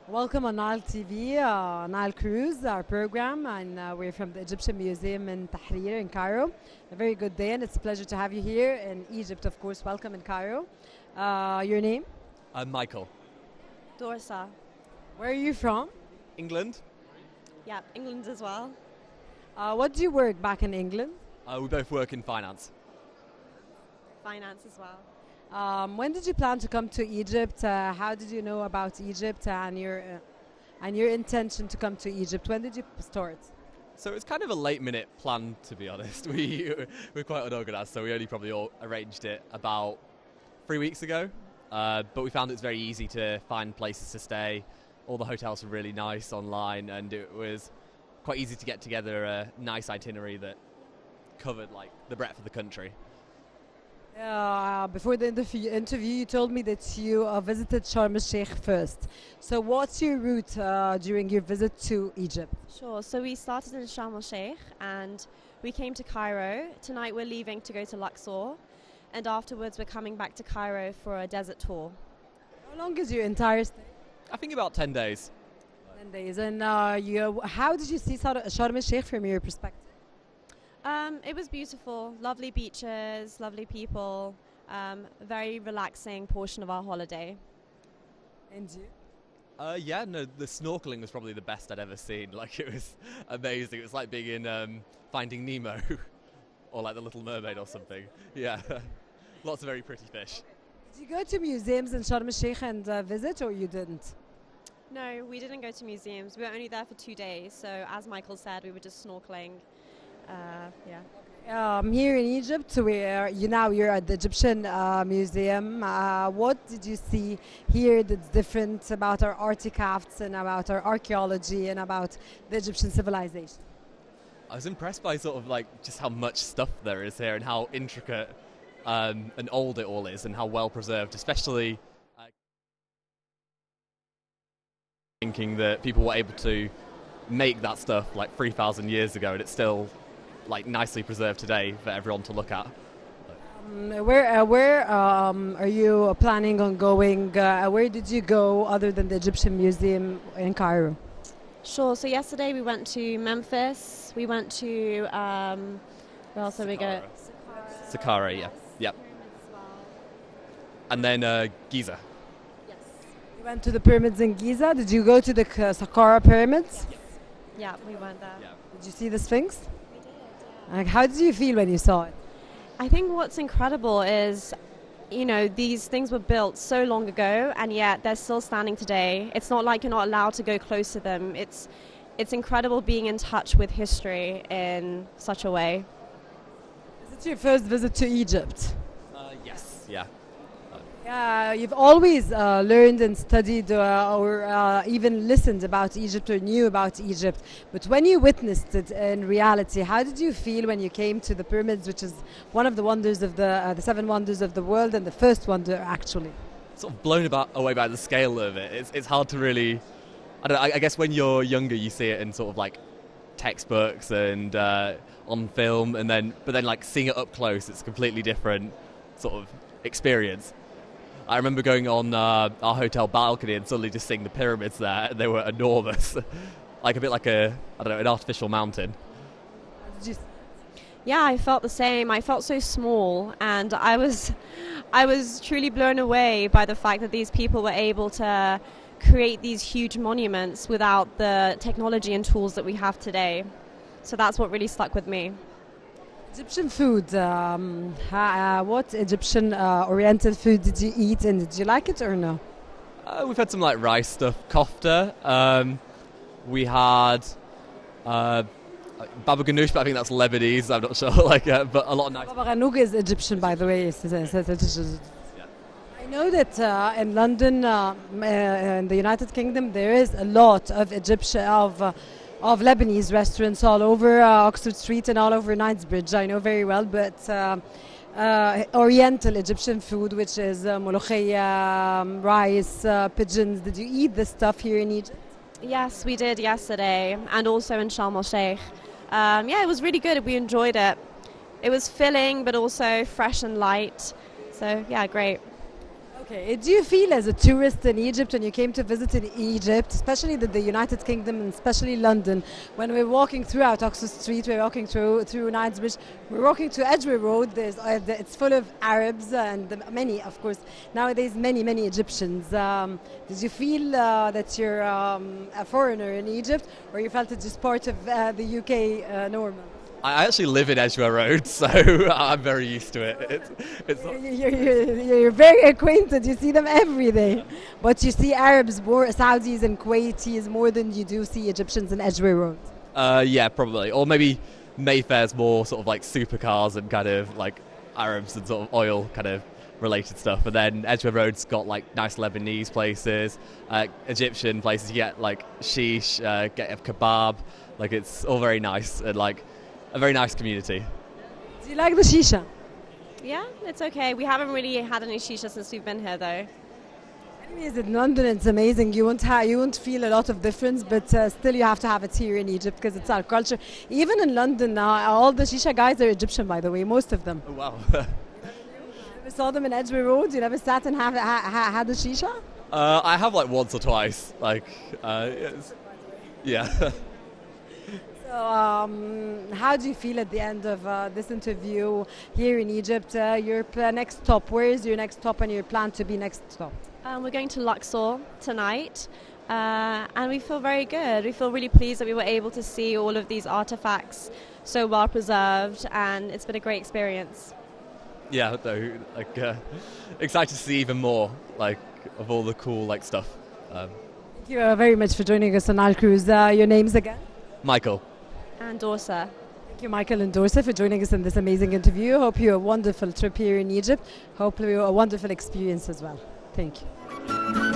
Welcome on Nile TV, Nile Cruise, our program, and we're from the Egyptian Museum in Tahrir in Cairo. A very good day, and it's a pleasure to have you here in Egypt, of course. Welcome in Cairo. Your name? I'm Michael. Dorsa. Where are you from? England. Yeah, England as well. What do you work back in England? We both work in finance. Finance as well. When did you plan to come to Egypt? How did you know about Egypt and your intention to come to Egypt? When did you start? So it's kind of a late-minute plan, to be honest. We're quite unorganised, so we only probably all arranged it about 3 weeks ago. But we found it's very easy to find places to stay. All the hotels were really nice online, and it was quite easy to get together a nice itinerary that covered like the breadth of the country. Before the interview, you told me that you visited Sharm el-Sheikh first. So what's your route during your visit to Egypt? Sure. So we started in Sharm el-Sheikh and we came to Cairo. Tonight we're leaving to go to Luxor, and afterwards we're coming back to Cairo for a desert tour. How long is your entire stay? I think about 10 days. 10 days. And how did you see Sharm el-Sheikh from your perspective? It was beautiful, lovely beaches, lovely people, very relaxing portion of our holiday. And you? The snorkeling was probably the best I'd ever seen. Like, it was amazing. It was like being in Finding Nemo or like The Little Mermaid or something. Yeah, lots of very pretty fish. Did you go to museums in Sharm el-Sheikh and visit, or you didn't? No, we didn't go to museums. We were only there for 2 days, so as Michael said, we were just snorkeling. Here in Egypt, you're at the Egyptian Museum. What did you see here that's different about our artifacts and about our archaeology and about the Egyptian civilization? I was impressed by sort of like just how much stuff there is here and how intricate and old it all is and how well preserved, especially thinking that people were able to make that stuff like 3,000 years ago and it's still like nicely preserved today for everyone to look at. Where are you planning on going? Where did you go other than the Egyptian Museum in Cairo? Sure. So yesterday we went to Memphis. We went to where else did we go? Saqqara, yeah, yep. And then Giza. Yes. You went to the pyramids in Giza. Did you go to the Saqqara pyramids? Yeah, we went there. Yeah. Did you see the Sphinx? Like, how did you feel when you saw it? I think what's incredible is, these things were built so long ago, and yet they're still standing today. It's not like you're not allowed to go close to them. It's incredible being in touch with history in such a way. Is it your first visit to Egypt? Yes, yeah. You've always learned and studied or even listened about Egypt or knew about Egypt. But when you witnessed it in reality, how did you feel when you came to the pyramids, which is one of the wonders of the 7 wonders of the world and the first wonder, actually? Sort of blown away by the scale of it. It's hard to really... I guess when you're younger, you see it in sort of like textbooks and on film, but then like seeing it up close, it's a completely different sort of experience. I remember going on our hotel balcony and suddenly just seeing the pyramids there, and they were enormous, like a bit like an artificial mountain. Yeah, I felt the same. I felt so small, and I was truly blown away by the fact that these people were able to create these huge monuments without the technology and tools that we have today. So that's what really stuck with me. Egyptian food. What Egyptian oriental food did you eat, and did you like it or no? We've had some like rice stuff, kofta. We had baba ganoush, but I think that's Lebanese. I'm not sure. But a lot of nice. Baba ganoush is Egyptian, by the way. I know that in London, in the United Kingdom, there is a lot of of Lebanese restaurants all over Oxford Street and all over Knightsbridge. I know very well, but Oriental Egyptian food, which is molokhia, rice, pigeons. Did you eat this stuff here in Egypt? Yes, we did yesterday, and also in Sharm el-Sheikh. It was really good. We enjoyed it. It was filling, but also fresh and light. So, yeah, great. Okay, do you feel as a tourist in Egypt when you came to visit in Egypt, especially the United Kingdom and especially London, when we're walking throughout Oxford Street, we're walking through Knightsbridge, we're walking to Edgware Road, it's full of Arabs and many, of course, nowadays many Egyptians. Did you feel that you're a foreigner in Egypt, or you felt it just part of the UK normal? I actually live in Edgware Road, so I'm very used to it. It's not, You're very acquainted. You see them every day, but you see Arabs more, Saudis and Kuwaitis more than you do see Egyptians in Edgware Road. yeah, probably. Or maybe Mayfair's more sort of like supercars and kind of like Arabs and sort of oil kind of related stuff. And then Edgware Road's got like nice Lebanese places, Egyptian places. You get like sheesh, get a kebab. Like it's all very nice and like a very nice community. Do you like the shisha? Yeah, it's okay. We haven't really had any shisha since we've been here, though. Anyways, in London it's amazing. You won't feel a lot of difference, but still you have to have it here in Egypt because it's our culture. Even in London now, all the shisha guys are Egyptian, by the way, most of them. Oh, wow. You never saw them in Edgware Road? You never sat and had the shisha? I have like once or twice. Like, yeah. So, how do you feel at the end of this interview here in Egypt? Your next stop, where is your next stop and your plan to be next stop? We're going to Luxor tonight, and we feel very good. We feel really pleased that we were able to see all of these artifacts so well preserved, and it's been a great experience. Yeah, though, like excited to see even more, like of all the cool like stuff. Thank you very much for joining us on Nile Cruise. Your names again? Michael. And Dorsa. Thank you, Michael and Dorsa, for joining us in this amazing interview. Hope you have a wonderful trip here in Egypt. Hopefully, a wonderful experience as well. Thank you.